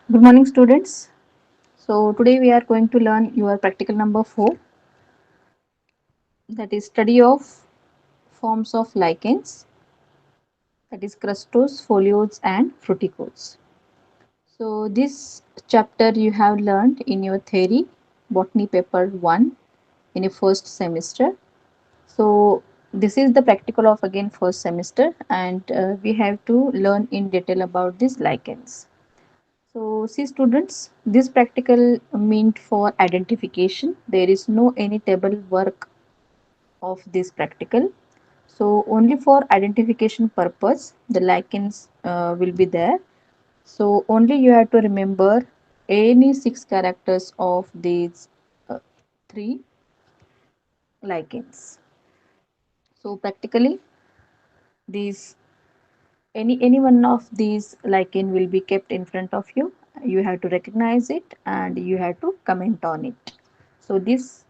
Good morning, students. So, today we are going to learn your practical number 4, that is study of forms of lichens, that is crustose, foliose, and fruticodes. So, this chapter you have learned in your theory, botany paper 1 in your first semester. So, this is the practical of again first semester, and we have to learn in detail about these lichens. So, see students, this practical meant for identification. There is no any table work of this practical. So, only for identification purpose, the lichens will be there. So, only you have to remember any 6 characters of these uh, 3 lichens. So, practically, these any one of these lichen will be kept in front of you. You have to recognize it and you have to comment on it. So these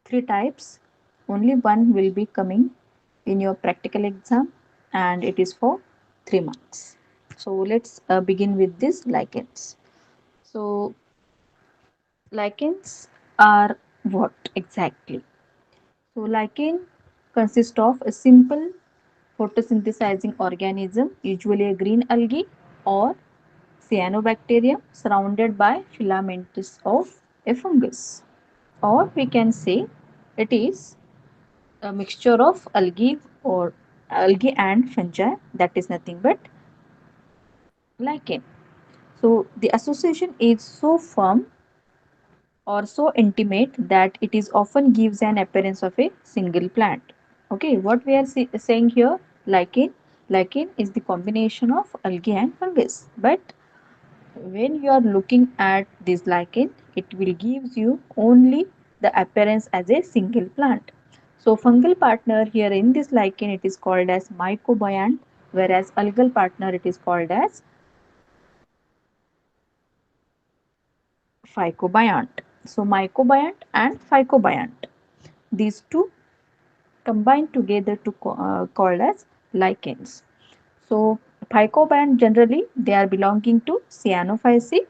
3 types, only one will be coming in your practical exam, and it is for 3 marks. So let's begin with these lichens. So lichens are what exactly? So lichen consists of a simple photosynthesizing organism, usually a green algae or cyanobacterium, surrounded by filaments of a fungus. Or we can say it is a mixture of algae and fungi, that is nothing but lichen. So the association is so firm or so intimate that it is often gives an appearance of a single plant. Okay, what we are saying here, lichen is the combination of algae and fungus, but when you are looking at this lichen, it will gives you only the appearance as a single plant. So fungal partner here in this lichen, it is called as mycobiont, whereas algal partner it is called as phycobiont. So mycobiont and phycobiont, these two combined together to called as lichens. So phycobiont generally they are belonging to Cyanophyceae,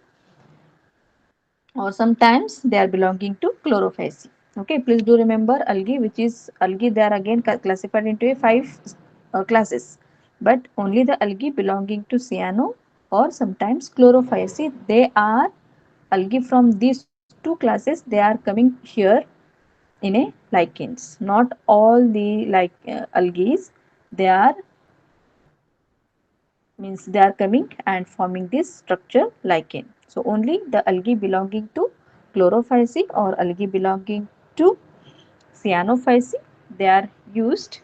or sometimes they are belonging to Chlorophyceae. Okay, please do remember algae, which is algae, they are again classified into a 5 classes, but only the algae belonging to Cyano or sometimes Chlorophyceae, they are algae from these 2 classes, they are coming here in a lichens. Not all the algae, they are means they are coming and forming this structure lichen. So only the algae belonging to Chlorophyceae or algae belonging to Cyanophyceae, they are used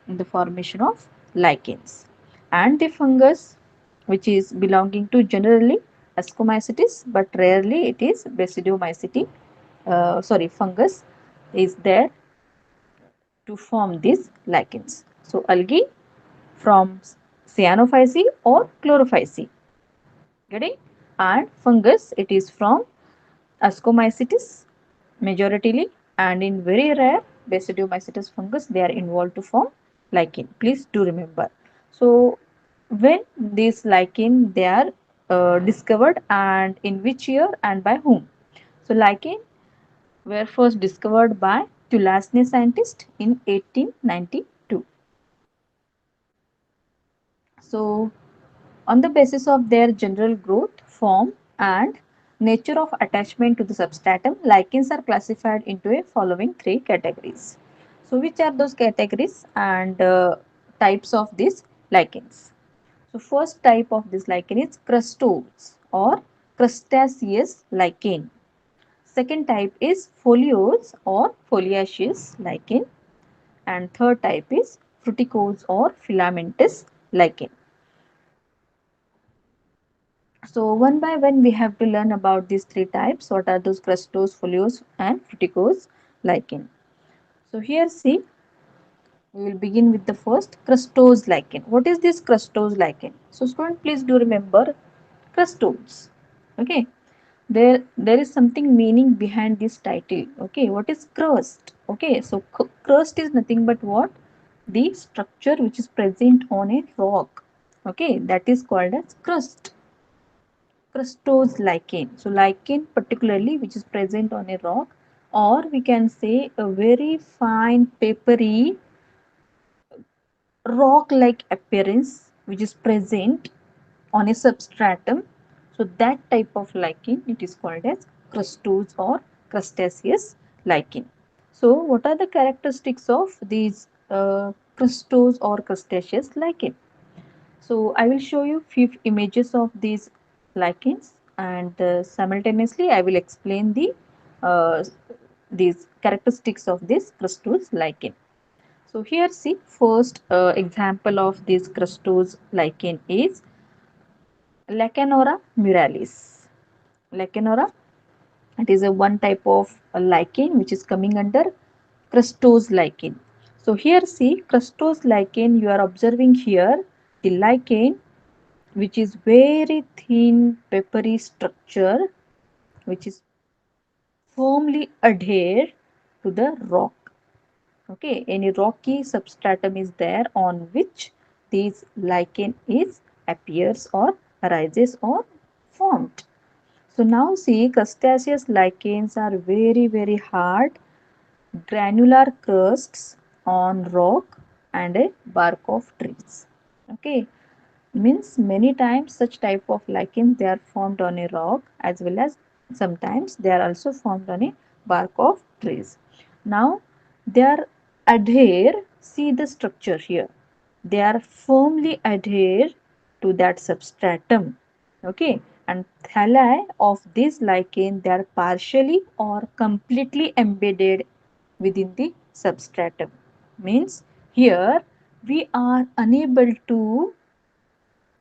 in the formation of lichens. And the fungus, which is belonging to generally Ascomycetes, but rarely it is Basidiomycetes, fungus is there to form these lichens. So algae from Cyanophyceae or Chlorophyceae. Getting? And fungus, it is from Ascomycetes majoritarily, and in very rare Basidiomycetes fungus they are involved to form lichen. Please do remember. So when these lichen they are discovered, and in which year and by whom? So lichen were first discovered by Tulasne scientist in 1892. So on the basis of their general growth, form, and nature of attachment to the substratum, lichens are classified into a following 3 categories. So, which are those categories and types of these lichens? So, first type of this lichen is crustose or crustaceous lichen. Second type is foliose or foliaceous lichen, and third type is fruticose or filamentous lichen. So one by one we have to learn about these 3 types. What are those crustose, foliose and fruticose lichen. So here see, we will begin with the first crustose lichen. What is this crustose lichen? So student, please do remember crustose. Okay. There is something meaning behind this title. Okay. What is crust? Okay. So crust is nothing but what? The structure which is present on a rock. Okay. That is called as crust. crustose lichen. So lichen particularly which is present on a rock, or we can say a very fine papery rock like appearance which is present on a substratum. So that type of lichen it is called as crustose or crustaceous lichen. So what are the characteristics of these crustose or crustaceous lichen? So I will show you few images of these lichens, and simultaneously I will explain uh, these characteristics of this crustose lichen. So here see first example of this crustose lichen is Lecanora muralis. Lecanora, it is a one type of lichen which is coming under crustose lichen. So here see crustose lichen, you are observing here the lichen which is very thin peppery structure which is firmly adhered to the rock. Okay, any rocky substratum is there on which this lichen is appears or arises or formed. So now see crustaceous lichens are very hard granular crusts on rock and a bark of trees. Okay, means many times such type of lichens they are formed on a rock, as well as sometimes they are also formed on a bark of trees. Now they are adhere, see the structure here, they are firmly adhered to that substratum. Okay, and thalli of this lichen they are partially or completely embedded within the substratum. Means here we are unable to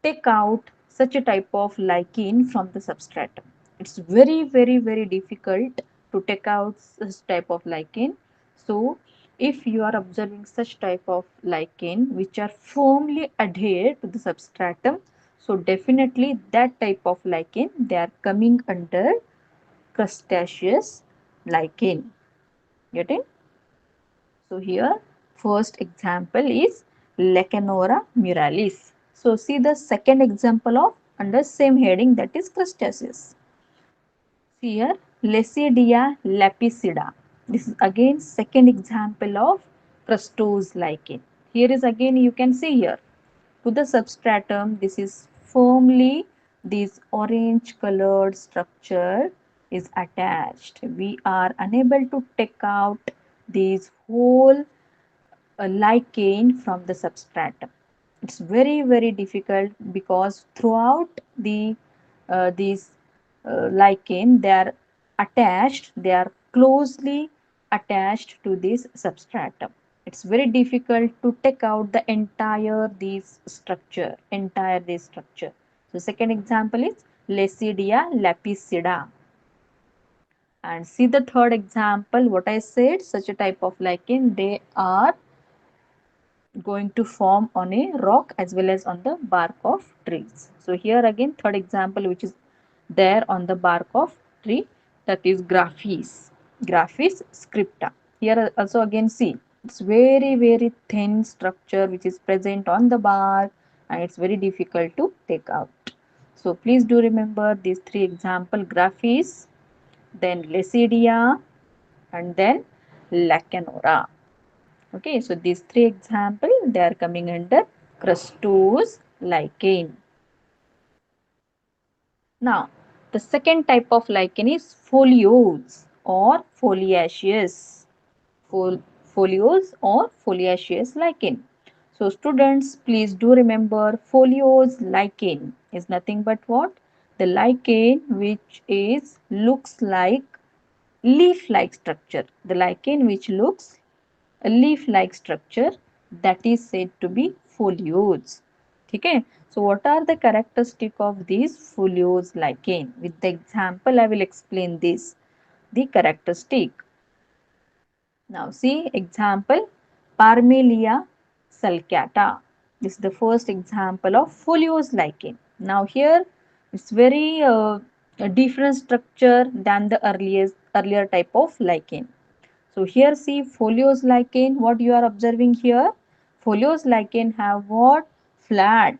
take out such a type of lichen from the substratum. It's very difficult to take out such type of lichen. So if you are observing such type of lichen which are firmly adhered to the substratum, so definitely that type of lichen they are coming under crustaceous lichen. Getting? So here first example is Lecanora muralis. So see the second example of under same heading, that is crustaceous. See here Lesidia lapicida. This is again second example of crustose lichen. Here is again you can see here to the substratum this is firmly this orange colored structure is attached. We are unable to take out these whole lichen from the substratum. It's very difficult because throughout these lichen they are attached, they are closely attached to this substratum. It's very difficult to take out the entire this structure. So second example is Lesidia lapicida. And see the third example, what I said, such a type of lichen, they are going to form on a rock as well as on the bark of trees. So here again third example which is there on the bark of tree, that is Graphis scripta. Here also again see it's very thin structure which is present on the bark and it's very difficult to take out. So please do remember these three example, Graphis, then Lesidia, and then Lecanora. Okay, so these three examples they are coming under crustose lichen. Now, the second type of lichen is foliose or foliaceous. Foliose or foliaceous lichen. So students, please do remember foliose lichen is nothing but what? The lichen which is looks like leaf-like structure. The lichen which looks a leaf-like structure, that is said to be foliose. Okay. So what are the characteristic of these foliose lichen? With the example, I will explain this. The characteristic. Now see example Parmelia sulcata. This is the first example of foliose lichen. Now here it's very a different structure than the earlier type of lichen. So here see foliose lichen, what you are observing here? Foliose lichen have what? Flat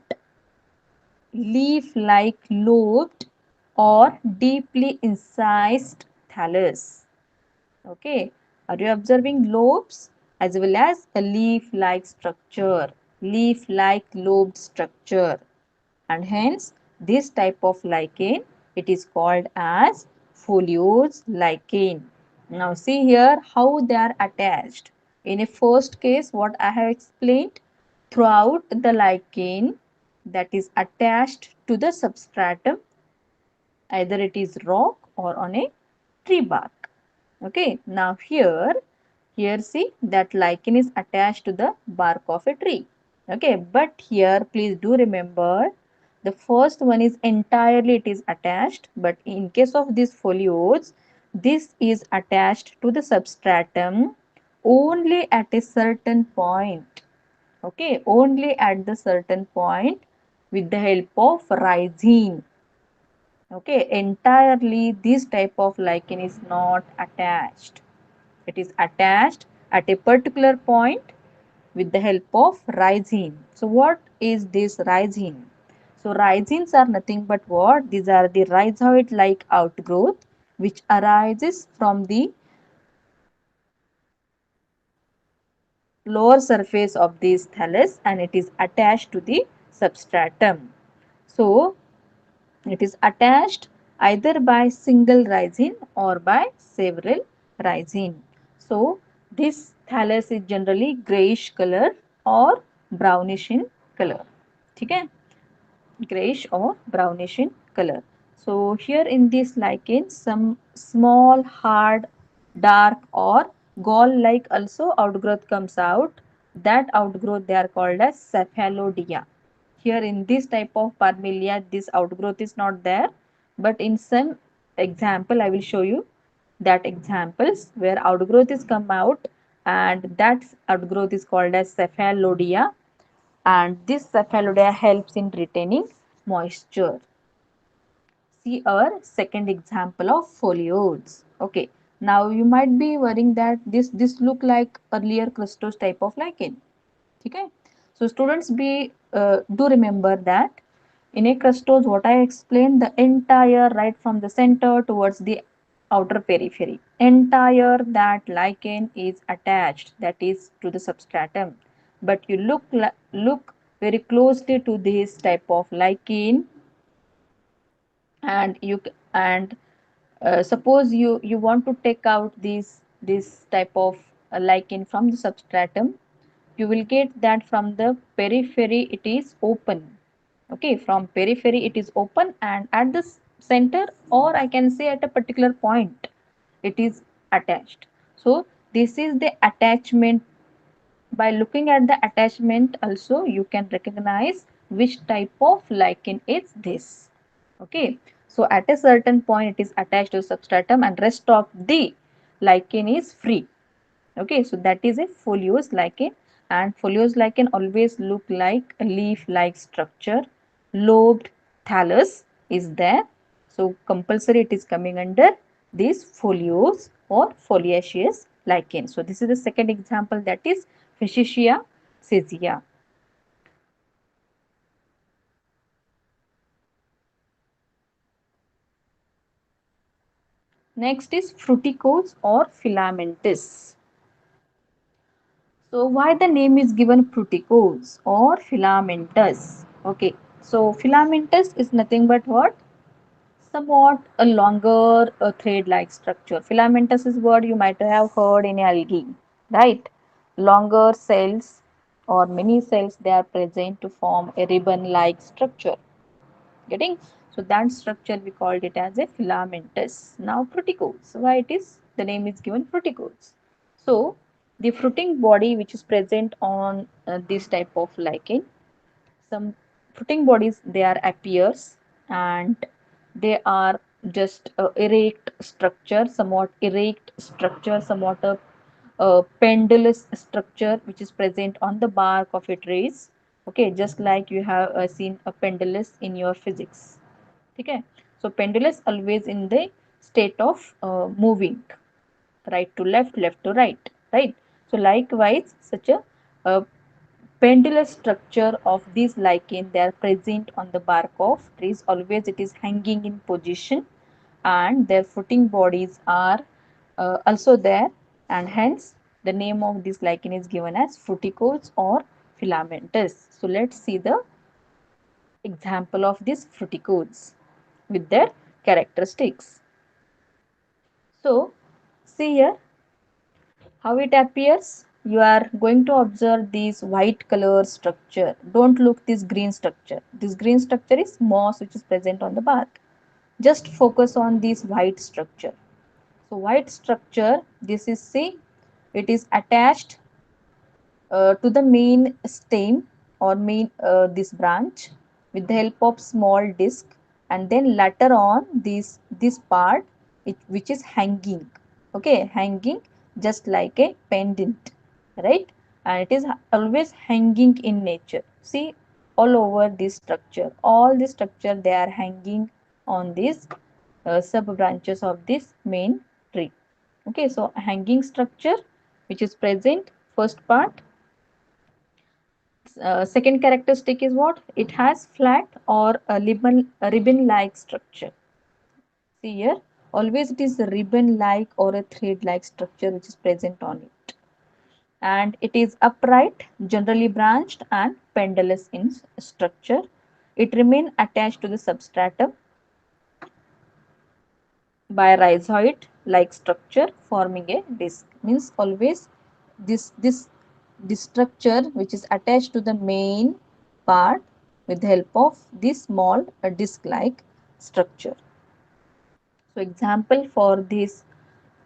leaf like lobed or deeply incised thallus. Okay, are you observing lobes as well as a leaf-like structure, leaf-like lobed structure, and hence this type of lichen it is called as foliose lichen. Now see here how they are attached. In a first case, what I have explained, throughout the lichen that is attached to the substratum, either it is rock or on a tree bark. Okay, now here see that lichen is attached to the bark of a tree. Okay, but here please do remember the first one is entirely it is attached, but in case of this foliose, this is attached to the substratum only at a certain point. Okay, only at the certain point with the help of rhizine. Okay, entirely this type of lichen is not attached. It is attached at a particular point with the help of rhizine. So what is this rhizine? So rhizines are nothing but what? These are the rhizoid-like outgrowth which arises from the lower surface of this thallus and it is attached to the substratum. So it is attached either by single rhizine or by several rhizine. So this thallus is generally grayish color or brownish in color. ठीक है? Grayish or brownish in color. So here in this lichen, some small, hard, dark or gall-like also outgrowth comes out. That outgrowth they are called as cephalodia. Here in this type of Parmelia, this outgrowth is not there, but in some example, I will show you that examples where outgrowth is come out and that outgrowth is called as cephalodia and this cephalodia helps in retaining moisture. See our second example of folioles. Okay, now you might be worrying that this look like earlier crustose type of lichen. Okay, so students do remember that in a crustose what I explained the entire right from the center towards the outer periphery entire that lichen is attached that is to the substratum but you look very closely to this type of lichen and and suppose you want to take out this type of lichen from the substratum you will get that from the periphery it is open. Okay, from periphery it is open and at the center or I can say at a particular point it is attached. So this is the attachment. By looking at the attachment also you can recognize which type of lichen is this. Okay, so at a certain point it is attached to substratum and rest of the lichen is free. Okay, so that is a foliose lichen and foliose lichen always look like a leaf like structure. Lobed thallus is there. So compulsory it is coming under this foliose or foliaceous lichen. So this is the second example that is Fischia caesia. Next is fruticose or filamentous. So why the name is given fruticose or filamentous? Okay, so filamentous is nothing but what? Somewhat a longer thread-like structure. Filamentous is what you might have heard in algae, right? Longer cells or many cells they are present to form a ribbon-like structure. Getting? So that structure we called it as a filamentous. Now fruticose. Why it is? The name is given fruticose. So the fruiting body which is present on this type of lichen, some fruiting bodies they are appears and they are just erect structure, somewhat erect structure, somewhat a pendulous structure which is present on the bark of a trees. Okay, just like you have seen a pendulous in your physics. Okay, so pendulous always in the state of moving right to left, left to right, right? So likewise, such a pendulous structure of these lichen, they are present on the bark of trees. Always it is hanging in position, and their fruiting bodies are also there, and hence the name of this lichen is given as fruticoles or filamentous. So let's see the example of these fruticoles with their characteristics. So see here how it appears. You are going to observe this white color structure. Don't look this green structure. This green structure is moss which is present on the bark. Just focus on this white structure. So white structure, this is, see, it is attached to the main stem or main this branch with the help of small disc, and then later on this part which is hanging, okay, hanging just like a pendant, right? And it is always hanging in nature. See, all over this structure, all this structure, they are hanging on these sub branches of this main tree. Okay, so hanging structure which is present, first part. Second characteristic is what? It has flat or a ribbon like structure. See here, always it is a ribbon like or a thread like structure which is present on it. And it is upright, generally branched and pendulous in structure. It remains attached to the substratum by rhizoid like structure forming a disc. Means always this structure which is attached to the main part with the help of this small disc like structure. So example for this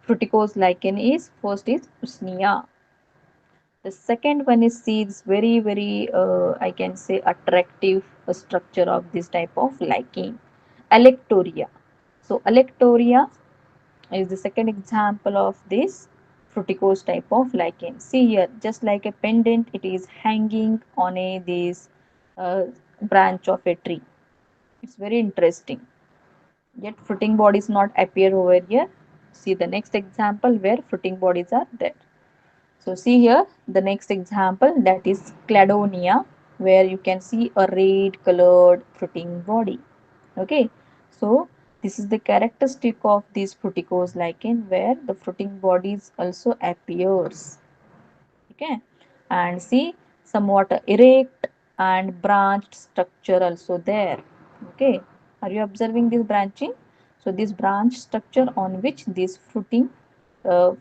fruticose lichen is, first is Usnea. The second one is, see, it's very I can say attractive structure of this type of lichen, Alectoria. So Alectoria is the second example of this fruticose type of lichen. See here, just like a pendant, it is hanging on a this uh, branch of a tree. It's very interesting. Yet fruiting bodies not appear over here. See the next example where fruiting bodies are there. So see here the next example, that is Cladonia, where you can see a red colored fruiting body. Okay, so this is the characteristic of this fruticose lichen where the fruiting bodies also appears. Okay, and see somewhat erect and branched structure also there. Okay, are you observing this branching? So this branch structure on which these fruiting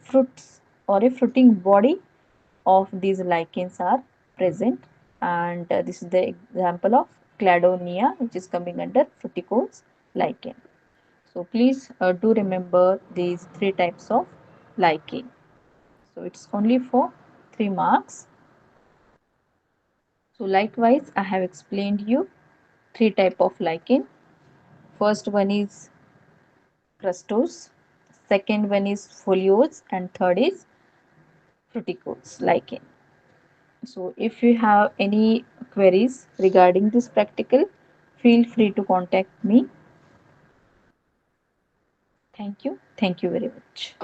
fruits or a fruiting body of these lichens are present, and this is the example of Cladonia which is coming under fruticose lichen. So please do remember these three types of lichen. So it's only for 3 marks. So likewise I have explained you three type of lichen. First one is crustose, second one is foliose, and third is fruticose lichen. So if you have any queries regarding this practical, feel free to contact me. Thank you. Thank you very much.